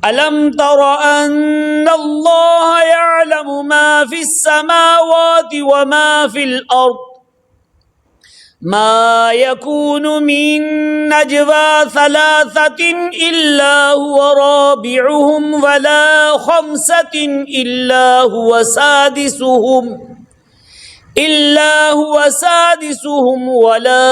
ألم تر أن الله يعلم ما في السماوات وما في الأرض ما يكون من نجوى ثلاثة إلا هو رابعهم ولا خمسة إلا هو سادسهم ولا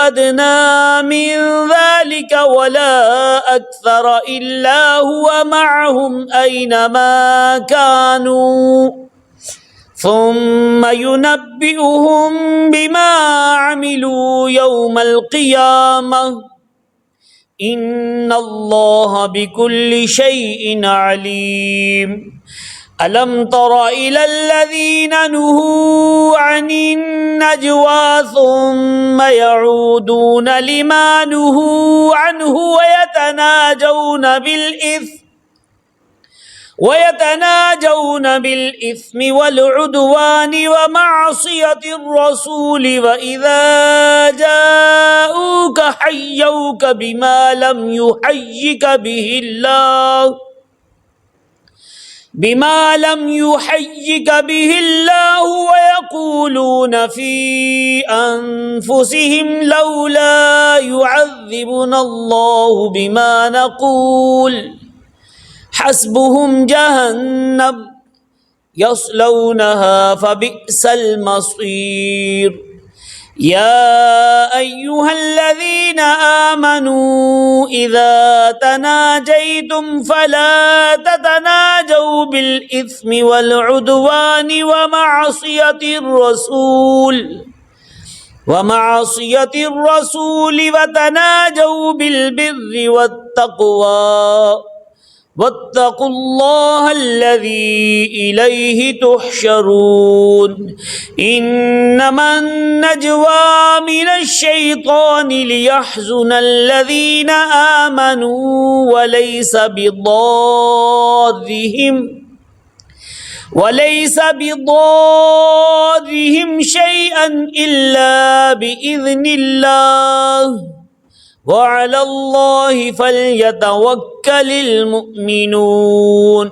أدنى من ذلك ولا أكثر إلا هو معهم أينما كانوا ثم ينبئهم بما عملوا يوم القيامة إن الله بكل شيء عليم. ألم تر إلى الذين نهوا عن النجوى ثم يعودون لما نهوا عنه ويتناجون بالإثم والعدوان ومعصية الرسول وإذا جاءوك حيوك بما لم يحيك به الله ويقولون في أنفسهم لولا يعذبنا الله بما نقول حسبهم جهنم يصلونها فبئس المصير. يا أيها الذين آمنوا إذا تناجيتم فلا تتناجوا بالإثم والعدوان ومعصية الرسول وتناجوا بالبر والتقوى واتقوا الله الذي إليه تحشرون. إنما النجوى من الشيطان ليحزن الذين آمنوا وليس بضارهم شيئا إلا بإذن الله وعلى الله فليتوكل المؤمنون.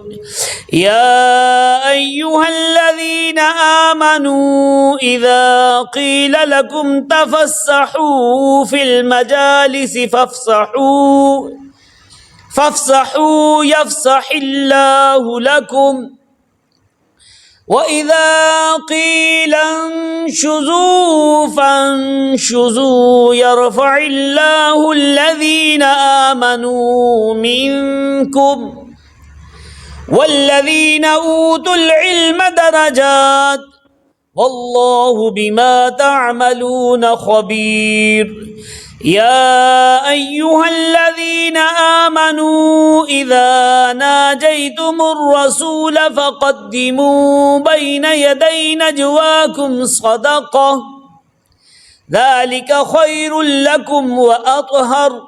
يا أيها الذين آمنوا إذا قيل لكم تفسحوا في المجالس فافسحوا يفسح الله لكم وإذا قيل انشزوا فانشزوا يرفع الله الذين آمنوا منكم والذين أوتوا العلم درجات والله بما تعملون خبير. يا أيها الذين آمنوا إذا ناجيتم الرسول فقدموا بين يدي نجواكم صدقة ذلك خير لكم وأطهر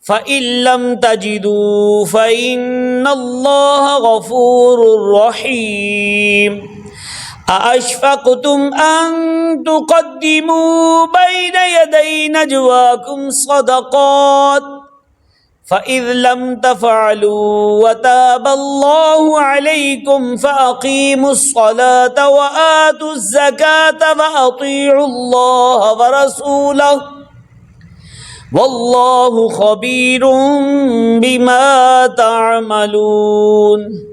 فإن لم تجدوا فإن الله غفور رحيم. أأشفقتم أن تقدموا بين يدي نجواكم صدقات فإذ لم تفعلوا وتاب الله عليكم فأقيموا الصلاة وآتوا الزكاة وأطيعوا الله ورسوله والله خبير بما تعملون.